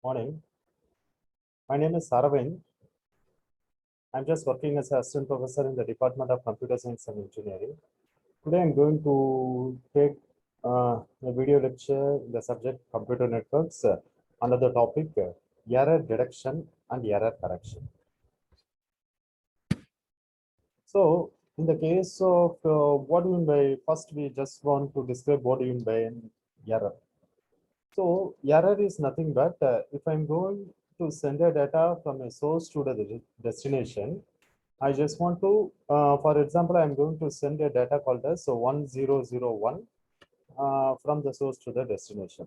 Morning. My name is Aravind. I'm just working as an assistant professor in the Department of Computer Science and Engineering. Today I'm going to take a video lecture in the subject computer networks under the topic error detection and error correction. So in the case of what do you mean by, first we just want to describe what do you mean by an error. So error is nothing but if I'm going to send a data from a source to the destination, I just want to, for example, I'm going to send a data called as 1001 from the source to the destination.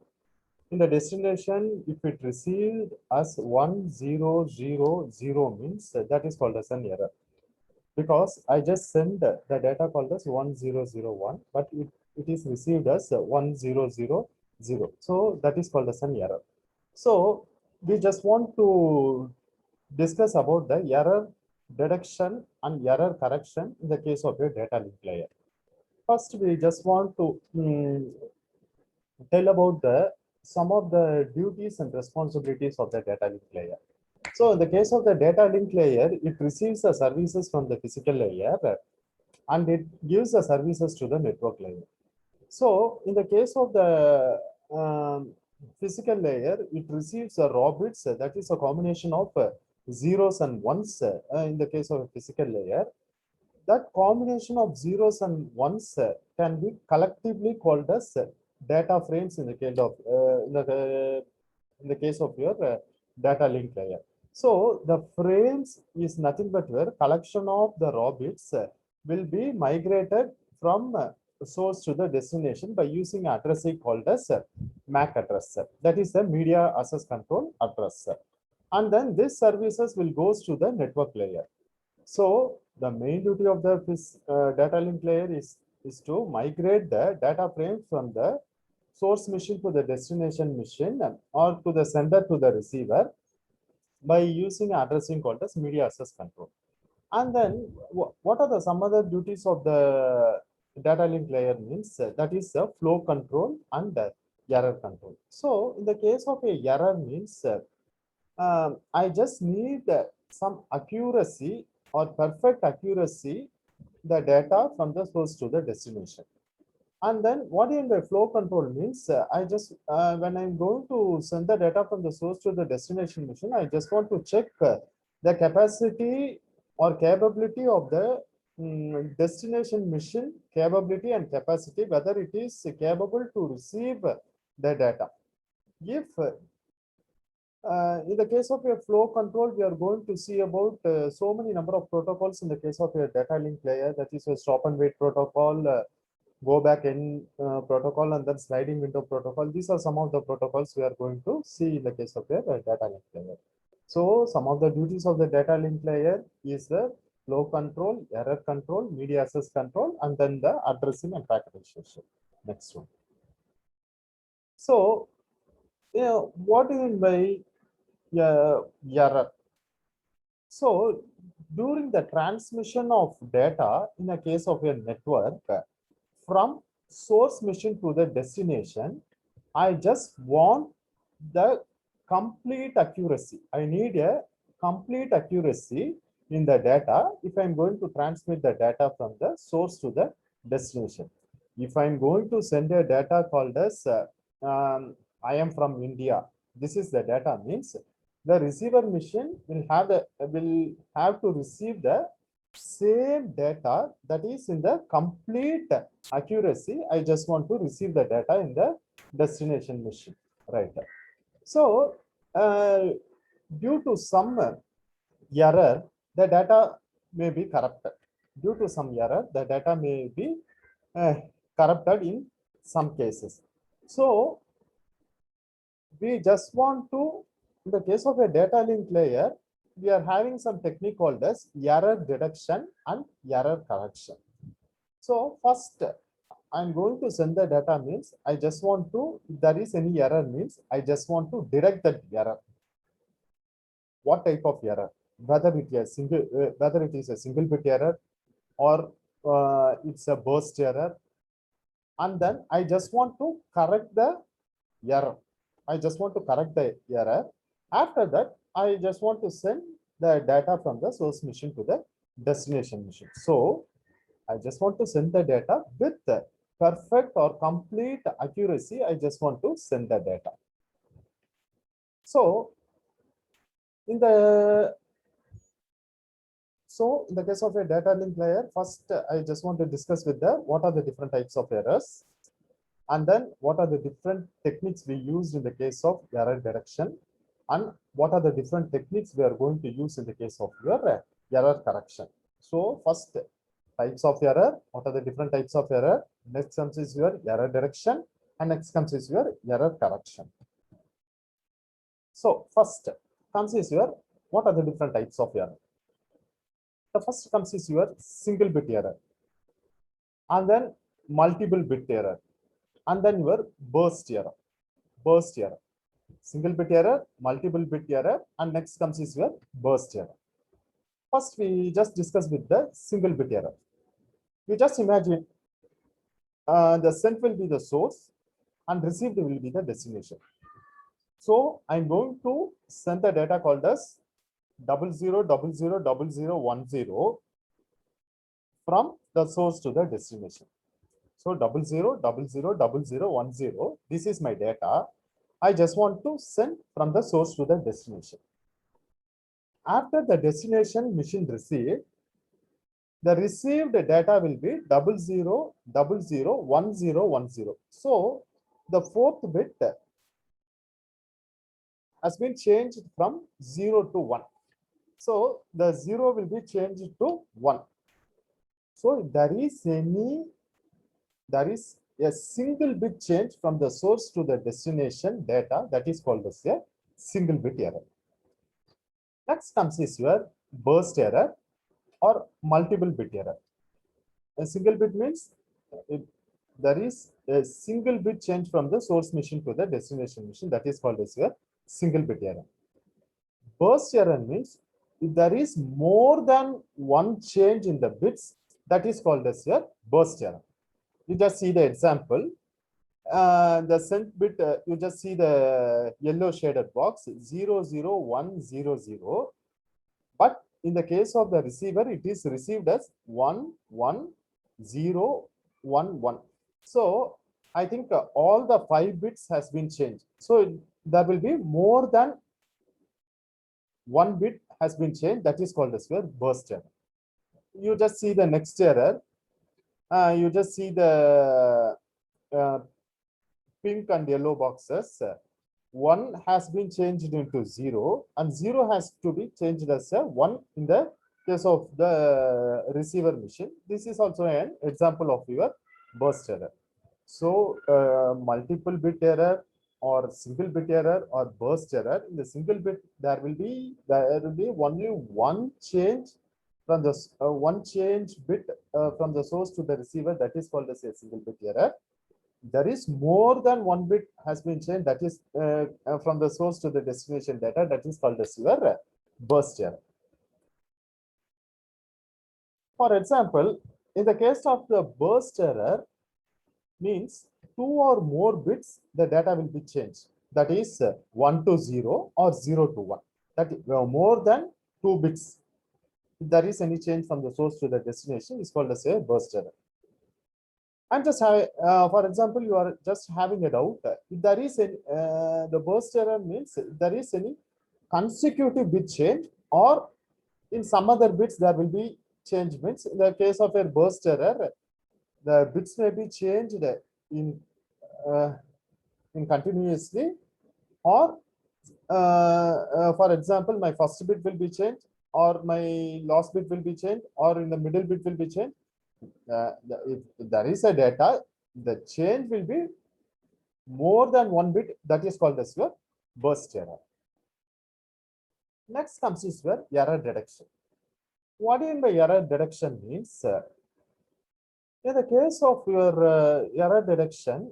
In the destination, if it received as 1000 means that is called as an error, because I just sent the data called as 1001, but it is received as 1000. So that is called as an error. So we just want to discuss about the error detection and error correction in the case of a data link layer. First, we just want to tell about some of the duties and responsibilities of the data link layer. So in the case of the data link layer, it receives the services from the physical layer and it gives the services to the network layer. So in the case of the physical layer, it receives a raw bits, that is a combination of zeros and ones in the case of a physical layer. That combination of zeros and ones can be collectively called as data frames in the case of your data link layer. So the frames is nothing but where collection of the raw bits will be migrated from source to the destination by using addressing called as MAC address. That is the media access control address. And then this services will goes to the network layer. So the main duty of the data link layer is to migrate the data frame from the source machine to the destination machine or to the sender to the receiver by using addressing called as media access control. And then what are the some other duties of the data link layer means that is the flow control and error control. So in the case of a error means I just need some accuracy or perfect accuracy the data from the source to the destination. And then what in the flow control means I just when I'm going to send the data from the source to the destination machine, I just want to check the capacity or capability of the destination machine capability and capacity, whether it is capable to receive the data. If in the case of a flow control, we are going to see about so many number of protocols in the case of a data link layer, that is a stop and wait protocol, go back in protocol, and then sliding window protocol. These are some of the protocols we are going to see in the case of a data link layer. So some of the duties of the data link layer is the flow control, error control, media access control, and then the addressing and packet initiation. Next one. So, what do you mean by error? So during the transmission of data in a case of a network from source machine to the destination, I just want the complete accuracy. I need a complete accuracy in the data if I'm going to transmit the data from the source to the destination. If I'm going to send a data called as I am from India, this is the data means the receiver machine will have to receive the same data that is in the complete accuracy. I just want to receive the data in the destination machine, right? So due to some error, the data may be corrupted. Due to some error, the data may be corrupted in some cases. So we just want to, in the case of a data link layer, we are having some technique called as error detection and error correction. So first, I'm going to send the data means I just want to, if there is any error means I just want to detect that error. What type of error? Whether it is a single bit error or it's a burst error, and then I just want to correct the error. I just want to correct the error. After that, I just want to send the data from the source machine to the destination machine. So I just want to send the data with the perfect or complete accuracy. I just want to send the data. So in the case of a data link layer, first I just want to discuss with the what are the different types of errors, and then what are the different techniques we used in the case of error detection, and what are the different techniques we are going to use in the case of your error correction. So first, types of error, what are the different types of error, next comes is your error detection, and next comes is your error correction. So first comes is your what are the different types of error. The first comes is your single bit error, and then multiple bit error, and then your burst error. Burst error, single bit error, multiple bit error, and next comes is your burst error. First, we just discuss with the single bit error. You just imagine the sent will be the source and received will be the destination. So I'm going to send the data called as 00000010 from the source to the destination. So 00000010. This is my data. I just want to send from the source to the destination. After the destination machine receive, the received data will be 00001010. So the fourth bit has been changed from 0 to 1. So the 0 will be changed to 1. So there is a single bit change from the source to the destination data, that is called as a single bit error. Next comes is your burst error or multiple bit error. A single bit means there is a single bit change from the source machine to the destination machine, that is called as your single bit error. Burst error means if there is more than one change in the bits, that is called as your burst error. You just see the example. The sent bit, you just see the yellow shaded box 00100. But in the case of the receiver, it is received as 11011. So I think all the 5 bits has been changed. So there will be more than one bit has been changed, that is called as your burst error. You just see the next error. You just see the pink and yellow boxes. One has been changed into 0, and 0 has to be changed as a 1 in the case of the receiver machine. This is also an example of your burst error. So multiple bit error or single bit error or burst error. In the single bit, there will be only one change from the one change bit from the source to the receiver, that is called as a single bit error. There is more than one bit has been changed, that is from the source to the destination data, that is called as your burst error. For example, in the case of the burst error, means 2 or more bits, the data will be changed. That is 1 to 0 or 0 to 1. That is, more than 2 bits. If there is any change from the source to the destination, is called as a burst error. I'm just having, for example, you are just having a doubt. If there is any, the burst error means there is any consecutive bit change, or in some other bits there will be change. Means in the case of a burst error, the bits may be changed in uh, continuously, or for example, my first bit will be changed, or my last bit will be changed, or in the middle bit will be changed. If there is a data, the change will be more than one bit, that is called as your burst error. Next comes is your error detection. What do you mean by error detection means? In the case of your error detection,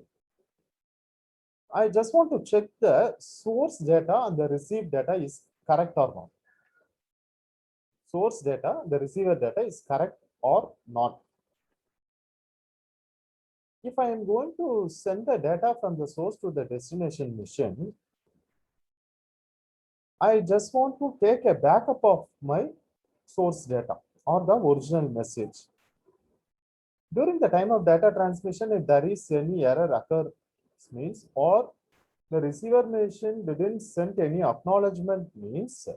I just want to check the source data and the received data is correct or not. Source data, the receiver data is correct or not. If I am going to send the data from the source to the destination machine, I just want to take a backup of my source data or the original message. During the time of data transmission, if there is any error occurs, means, or the receiver machine didn't send any acknowledgement, means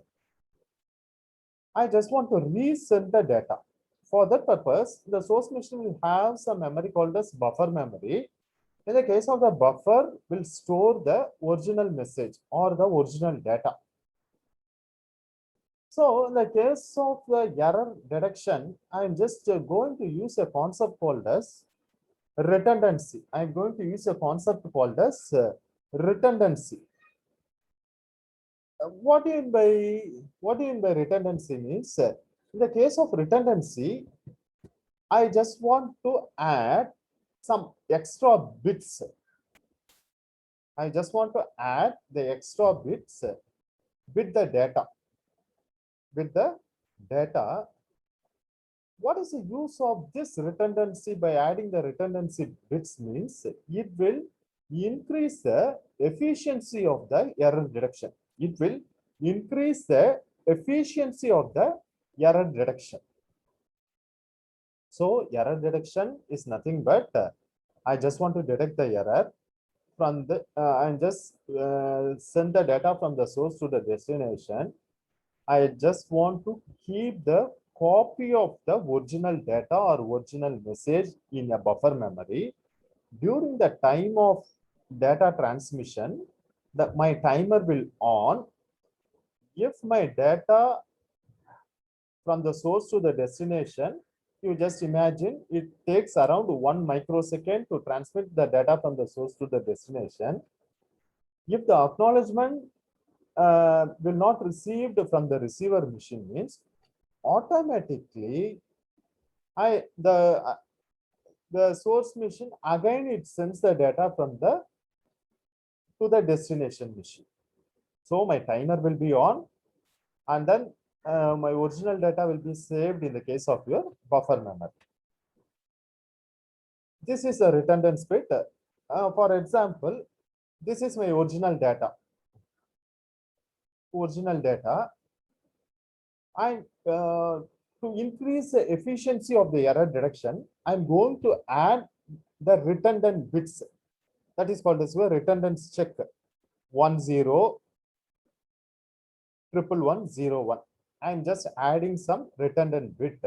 I just want to resend the data. For that purpose, the source machine will have some memory called as buffer memory. In the case of the buffer, will store the original message or the original data. So in the case of the error detection, I'm just going to use a concept called as redundancy. I'm going to use a concept called as redundancy. What do you mean by redundancy means? In the case of redundancy, I just want to add some extra bits. I just want to add the extra bits with the data. With the data, what is the use of this redundancy? By adding the redundancy bits means it will increase the efficiency of the error detection. It will increase the efficiency of the error detection. So error detection is nothing but I just want to detect the error from the and just send the data from the source to the destination. I just want to keep the copy of the original data or original message in a buffer memory. During the time of data transmission, my timer will on. If my data from the source to the destination, you just imagine it takes around 1 microsecond to transmit the data from the source to the destination. If the acknowledgement will not received from the receiver machine, means automatically the source machine again it sends the data from the to the destination machine. So my timer will be on, and then my original data will be saved in the case of your buffer memory. This is a redundant bit. For example, this is my original data. And to increase the efficiency of the error detection, I'm going to add the redundant bits. That is called as a redundance check. 10 11101. I'm just adding some redundant bit.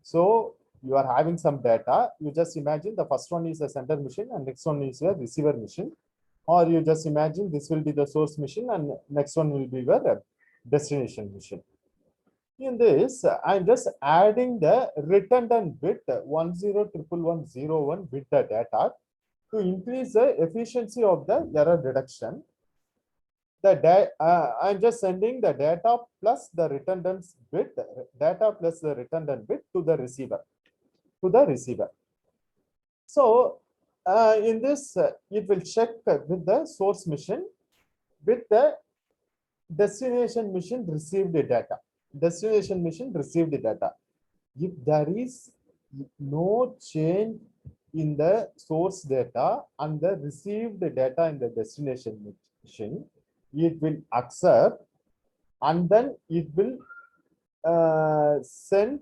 So you are having some data. You just imagine the first one is a sender machine and next one is a receiver machine. Or you just imagine this will be the source machine and next one will be your destination machine. In this, I'm just adding the redundant bit 10 with the data to increase the efficiency of the error detection. I'm just sending the data plus the redundant bit, to the receiver. So in this, it will check with the source machine with the destination machine received the data. If there is no change in the source data and the received data in the destination machine, it will accept, and then it will send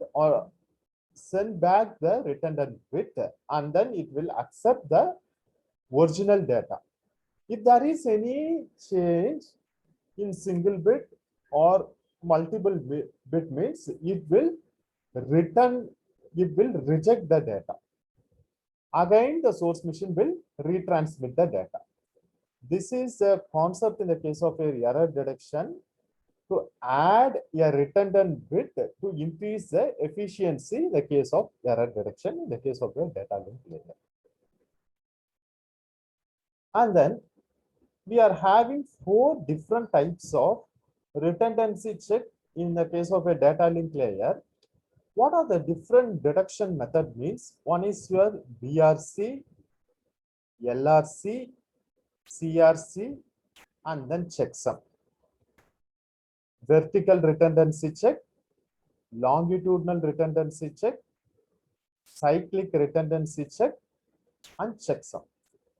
back the redundant bit, and then it will accept the original data. If there is any change in single bit or multiple bit means it will reject the data. Again, the source machine will retransmit the data. This is a concept in the case of a error detection, to add a redundant bit to increase the efficiency in the case of error detection, in the case of a data link layer. And then we are having 4 different types of redundancy check in the case of a data link layer. What are the different detection method means? One is your BRC, LRC, CRC, and then checksum. Vertical redundancy check, longitudinal redundancy check, cyclic redundancy check, and checksum.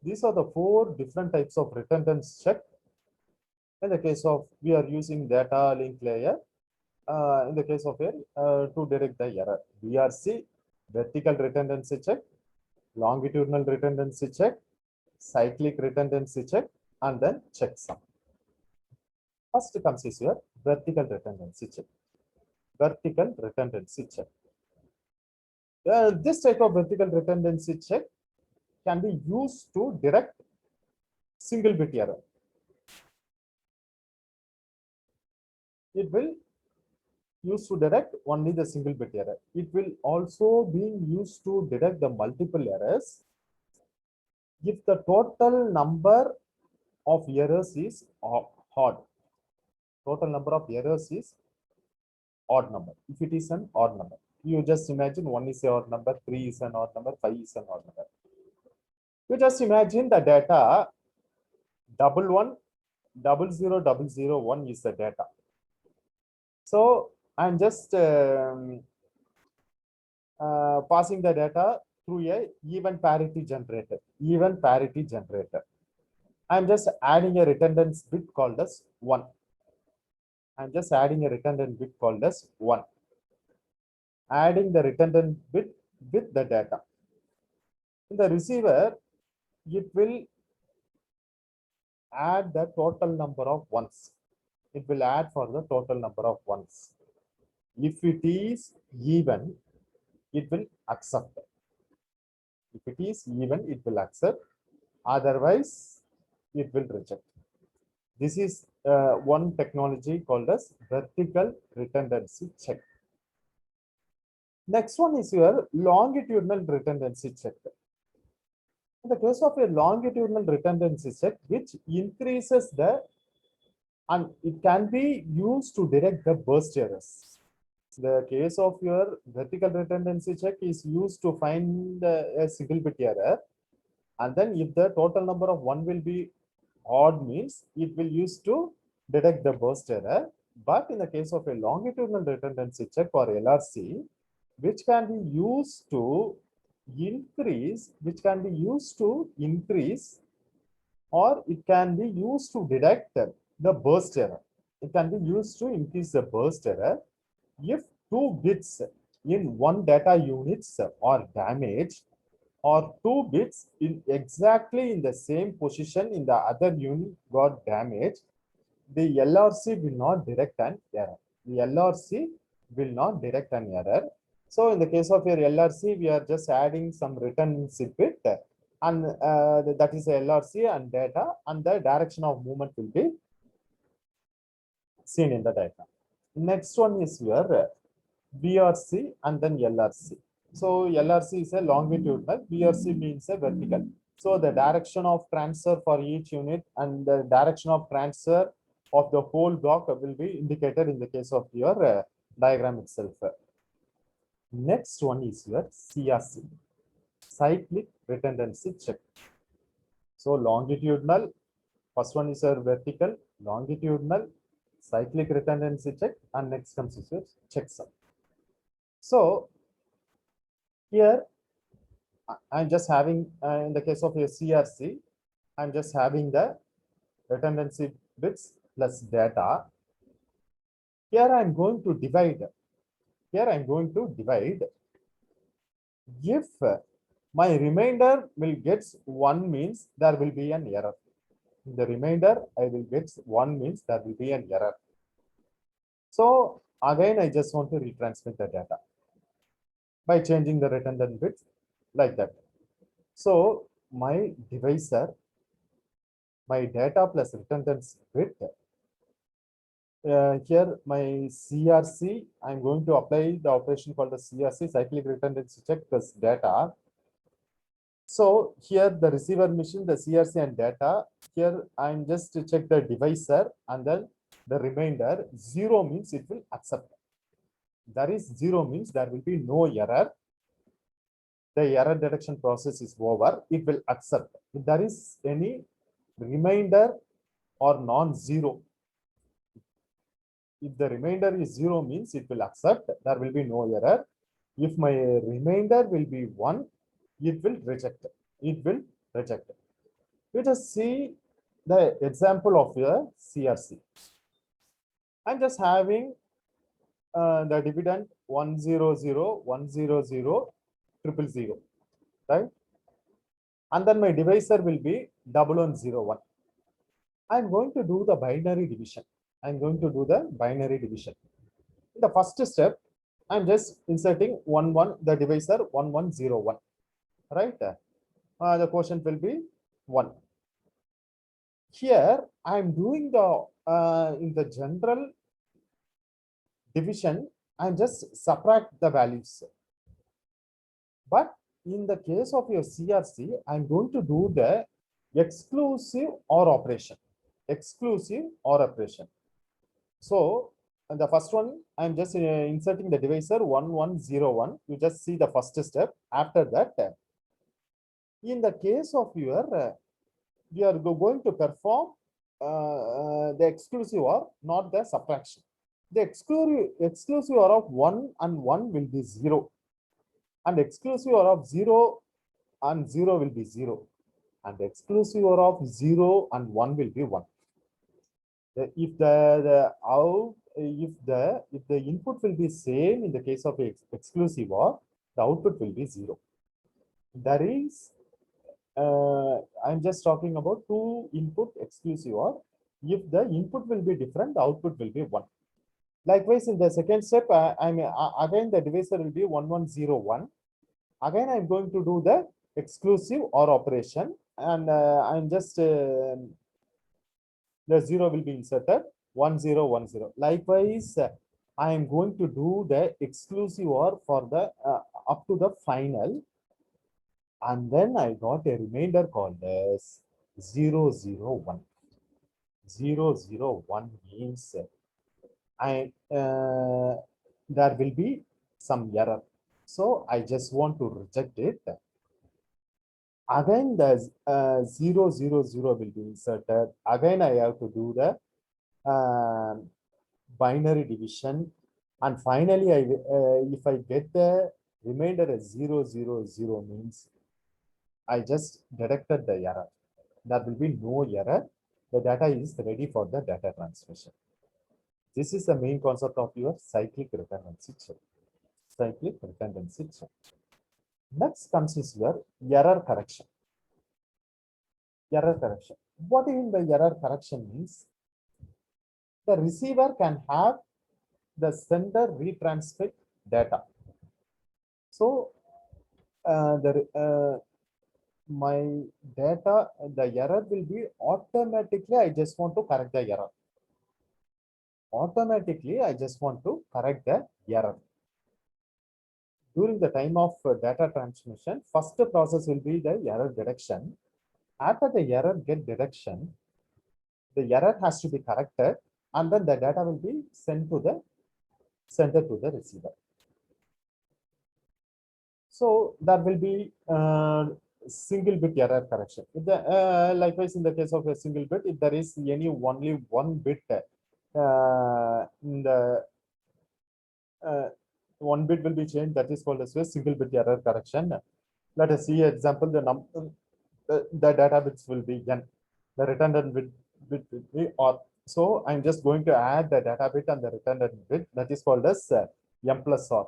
These are the 4 different types of redundancy check In the case of we are using data link layer, in the case of here to detect the error, VRC, vertical redundancy check, longitudinal redundancy check, cyclic redundancy check, and then checksum. First comes is your vertical redundancy check. Vertical redundancy check. This type of vertical redundancy check can be used to detect single bit error. It will use to detect only the single bit error. It will also be used to detect the multiple errors if the total number of errors is odd. Total number of errors is odd number. If it is an odd number, you just imagine 1 is an odd number, 3 is an odd number, 5 is an odd number. You just imagine the data 110001 is the data. So I'm just passing the data through a even parity generator. I'm just adding a redundant bit called as 1. I'm just adding a redundant bit called as 1. Adding the redundant bit with the data. In the receiver, it will add the total number of ones. It will add for the total number of ones. If it is even, it will accept. If it is even, it will accept. Otherwise, it will reject. This is one technology called as vertical redundancy check. Next one is your longitudinal redundancy check. In the case of a longitudinal redundancy check, which increases the, and it can be used to detect the burst errors. The case of your vertical redundancy check is used to find a single bit error, and then if the total number of 1 will be odd, means it will use to detect the burst error. But in the case of a longitudinal redundancy check or LRC, which can be used to increase, or it can be used to detect the burst error. It can be used to increase the burst error if 2 bits in one data units are damaged, or 2 bits in exactly in the same position in the other unit got damaged. The LRC will not detect an error. So in the case of your LRC, we are just adding some redundancy bit, and that is LRC and data, and the direction of movement will be seen in the diagram. Next one is your VRC and then LRC. So LRC is a longitudinal, VRC means a vertical. So the direction of transfer for each unit and the direction of transfer of the whole block will be indicated in the case of your diagram itself. Next one is your CRC, cyclic redundancy check. So longitudinal, first one is your vertical, longitudinal, cyclic redundancy check, and next comes is your checksum. So here I'm just having, in the case of a CRC, I'm just having the redundancy bits plus data. Here I'm going to divide. If my remainder will get 1, means there will be an error. In the remainder, I will get 1, means there will be an error. So again, I just want to retransmit the data by changing the redundant bits like that. So my divisor, my data plus redundant bit, here my CRC, I'm going to apply the operation called the CRC, cyclic redundancy check plus data. So here the receiver machine, the CRC and data, here I'm just to check the divisor, and then the remainder 0 means it will accept. There is 0 means there will be no error. The error detection process is over. It will accept. If there is any remainder or non-zero, if the remainder is 0 means it will accept. There will be no error. If my remainder will be 1, it will reject. You just see the example of your CRC. I'm just having the dividend 100, 100, 000, right? And then my divisor will be 1101. I'm going to do the binary division. I'm going to do the binary division. In the first step, I'm just inserting 11, the divisor 1101, right? The quotient will be 1. Here, I'm doing the in the general division, and just subtract the values. But in the case of your CRC, I'm going to do the exclusive OR operation. Exclusive OR operation. So the first one, I'm just inserting the divisor 1101. You just see the first step. After that, in the case of your, you are going to perform the exclusive OR, not the subtraction. The exclusive OR of 1 and 1 will be 0, and exclusive OR of 0 and 0 will be 0, and the exclusive OR of 0 and 1 will be 1. If the input will be same in the case of exclusive OR, the output will be 0. That is, I'm just talking about 2 input exclusive OR. If the input will be different, the output will be 1. Likewise, in the second step, again the divisor will be 1101. Again, I'm going to do the exclusive OR operation, and I'm just the 0 will be inserted 1010. Likewise, I am going to do the exclusive OR for the up to the final, and then I got a remainder called as 001. 001 means there will be some error. So I just want to reject it. Again, the 000 will be inserted. Again, I have to do the binary division. And finally, if I get the remainder as 000 means I just detected the error. There will be no error. The data is ready for the data transmission. This is the main concept of your cyclic redundancy check. Cyclic redundancy check. Next comes is your error correction. Error correction. What do you mean by error correction means? The receiver can have the sender retransmit data. So my data, the error will be automatically, I just want to correct the error. Automatically, I just want to correct the error. During the time of data transmission, first process will be the error detection. After the error get detection, the error has to be corrected, and then the data will be sent to the sender to the receiver. So there will be single bit error correction. If the, likewise, in the case of a single bit, if there is any only one bit in the one bit will be changed, that is called as a single bit error correction. Let us see example. The data bits will be n. The redundant bit will be or. So I'm just going to add the data bit and the redundant bit, that is called as m plus r.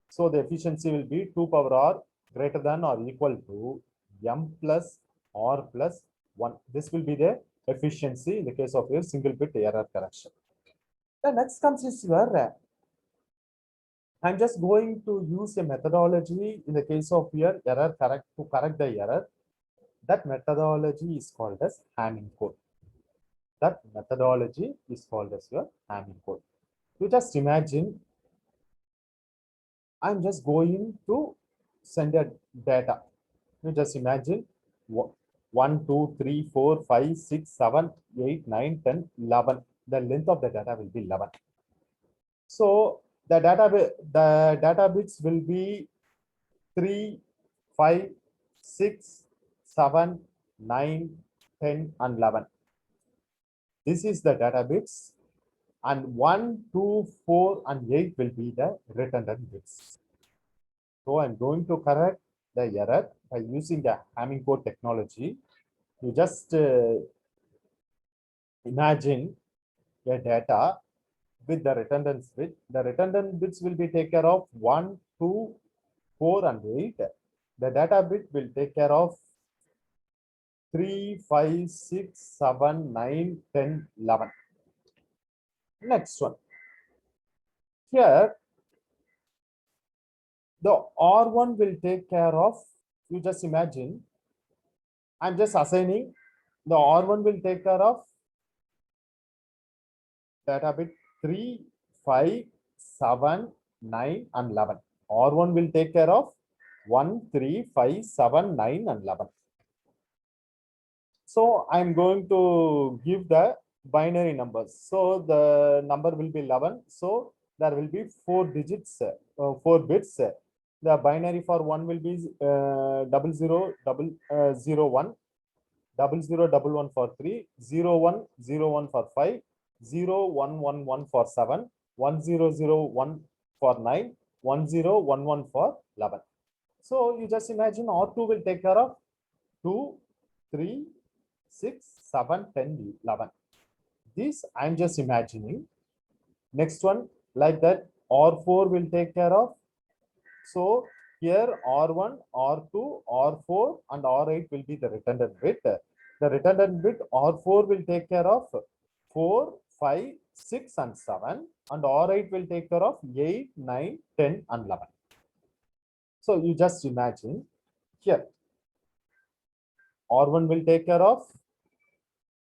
So the efficiency will be 2 power r greater than or equal to m plus r plus 1. This will be the efficiency in the case of your single bit error correction. The next comes is your I'm just going to use a methodology in the case of your error to correct the error. That methodology is called as Hamming code. That methodology is called as your Hamming code. You just imagine I'm just going to send a data. You just imagine 1, 2, 3, 4, 5, 6, 7, 8, 9, 10, 11. The length of the data will be 11. So the data bits will be 3, 5, 6, 7, 9, 10, and 11. This is the data bits, and 1, 2, 4, and 8 will be the redundant bits. So I'm going to correct the error by using the Hamming code technology. You just imagine a data with the redundant bit. The redundant bits will be take care of 1, 2, 4 and 8. The data bit will take care of 3, 5, 6, 7, 9, 10, 11. Next one. Here, the R1 will take care of, you just imagine, I'm just assigning the R1 will take care of data bit 3, 5, 7, 9 and 11. R1 will take care of 1, 3, 5, 7, 9 and 11. So I'm going to give the binary numbers. So the number will be 11. So there will be 4 digits, 4 bits. The binary for 1 will be 000001, 0011 for 3, 0101 for 5, 0111 for 7, 1001 for 9, 1011 for 11. So you just imagine R2 will take care of 2, 3, 6, 7, 10, 11. This I'm just imagining. Next one, like that, R4 will take care of. So here R1, R2, R4 and R8 will be the redundant bit. The redundant bit R4 will take care of 4, 5, 6 and 7 and R8 will take care of 8, 9, 10 and 11. So you just imagine here R1 will take care of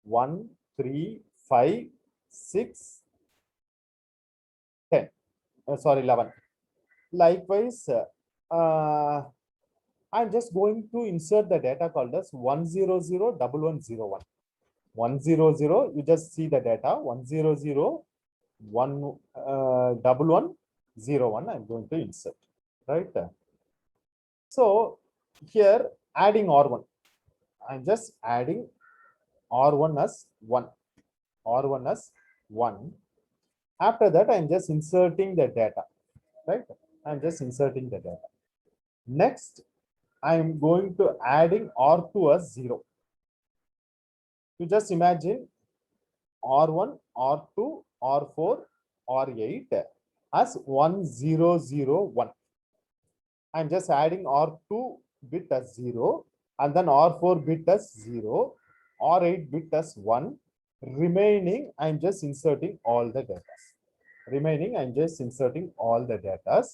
1, 3, 5, 6, 10. Sorry, 11. Likewise, I'm just going to insert the data called as 1001101. 100, you just see the data 1001101. I'm going to insert, right? So here adding R1, I'm just adding R1 as 1. R1 as 1. After that, I'm just inserting the data, right? I'm just inserting the data. Next, I'm going to adding R2 as 0. You just imagine R1, R2, R4, R8 as 1001. I'm just adding R2 bit as 0 and then R4 bit as 0, R8 bit as 1. Remaining, I'm just inserting all the data. Remaining, I'm just inserting all the data.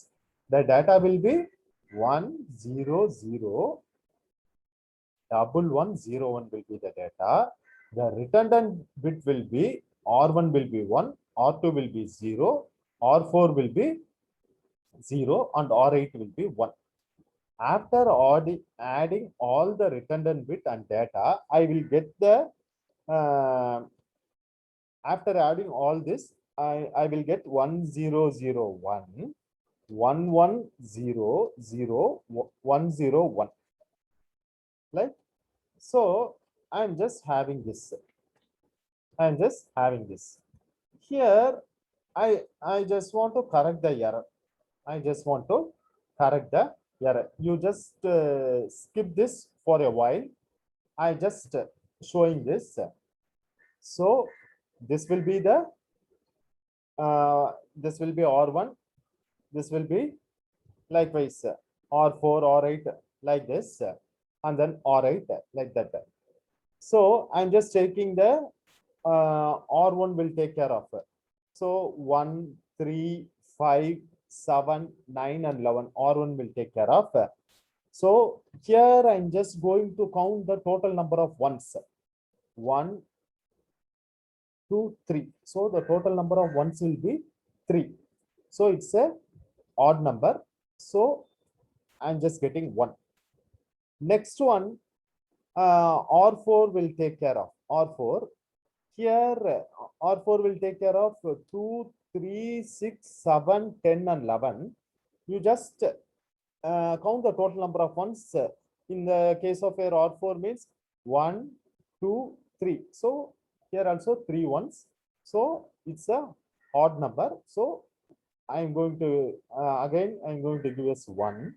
The data will be 1001101 will be the data. The redundant bit will be R1 will be 1, R2 will be 0, R4 will be 0 and R8 will be 1. After adding all the redundant bit and data, I will get the after adding all this, I will get 1001, 1100, 101. Like so, I'm just having this. I'm just having this. Here, I just want to correct the error. I just want to correct the error. You just skip this for a while. I just showing this. So this will be the this will be R1. This will be likewise R4, R8 like this, and then R8 like that. So I'm just taking the R1 will take care of it. So 1, 3, 5, 7, 9 and 11 R1 will take care of. So here I'm just going to count the total number of ones. 1, 2, 3. So the total number of ones will be 3. So it's a odd number. So I'm just getting 1. Next one, R4 will take care of. R4. Here, R4 will take care of 2, 3, 6, 7, 10 and 11. You just count the total number of ones. In the case of a R4 means 1, 2, 3. So here also 3 ones. So it's a odd number. So I'm going to again I'm going to give us 1.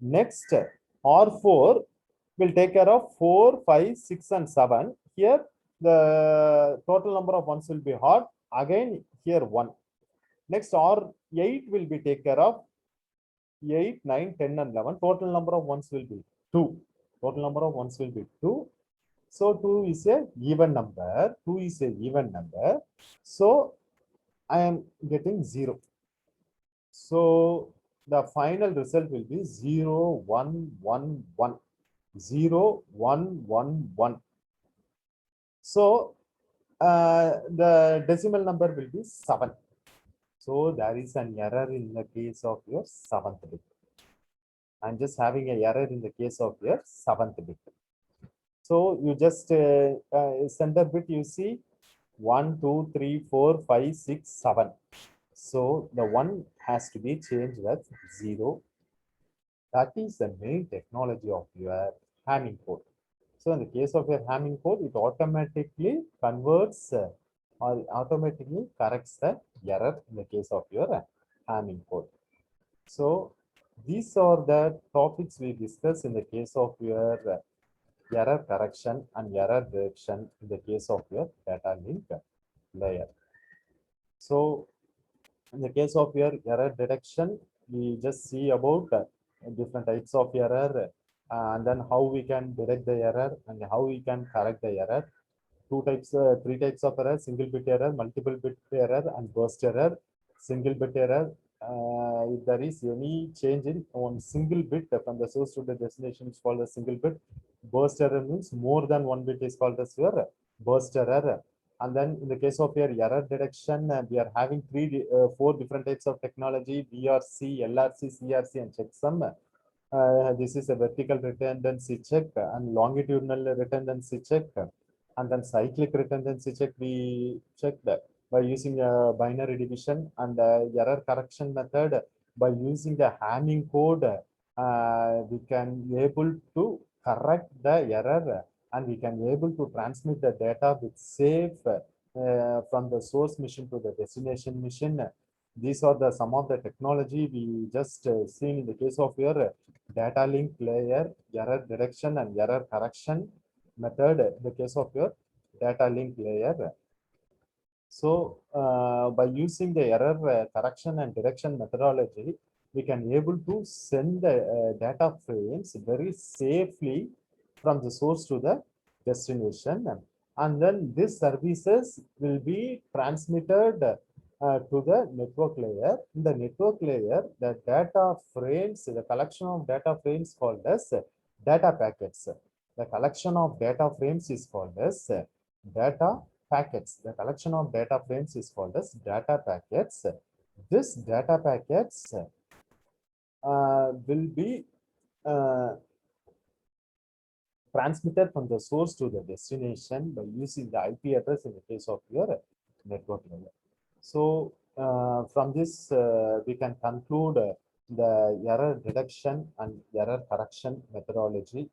Next, R4 will take care of 4, 5, 6 and 7. Here the total number of ones will be odd. Again, here 1. Next, or 8 will be taken care of. 8, 9, 10, and 11. Total number of ones will be 2. Total number of ones will be 2. So 2 is a even number. 2 is a even number. So I am getting 0. So the final result will be 0, 1, 1, 1. 0, 1, 1, 1. So the decimal number will be 7. So there is an error in the case of your 7th bit. I'm just having an error in the case of your 7th bit. So you just center bit, you see 1, 2, 3, 4, 5, 6, 7. So the 1 has to be changed as 0. That is the main technology of your Hamming code. So in the case of your Hamming code, it automatically converts or automatically corrects the error in the case of your Hamming code. So these are the topics we discuss in the case of your error correction and error detection in the case of your data link layer. So in the case of your error detection, we just see about different types of error and then how we can detect the error and how we can correct the error. Three types of error: single bit error, multiple bit error, and burst error. Single bit error, if there is any change in one single bit from the source to the destination, is called a single bit. Burst error means more than one bit is called as your burst error. And then in the case of your error detection, we are having four different types of technology: VRC, LRC, CRC, and checksum. This is a vertical redundancy check and longitudinal redundancy check. And then cyclic redundancy check, we check that by using a binary division, and error correction method by using the Hamming code. We can able to correct the error and we can able to transmit the data with safe from the source machine to the destination machine. These are the some of the technology we just seen in the case of your data link layer, error detection and error correction method in the case of your data link layer. So by using the error correction and detection methodology, we can able to send the data frames very safely from the source to the destination. And then these services will be transmitted to the network layer. In the network layer, the data frames, the collection of data frames called as data packets. The collection of data frames is called as data packets. The collection of data frames is called as data packets. This data packets will be transmitted from the source to the destination by using the IP address in the case of your network layer. So from this, we can conclude the error detection and error correction methodology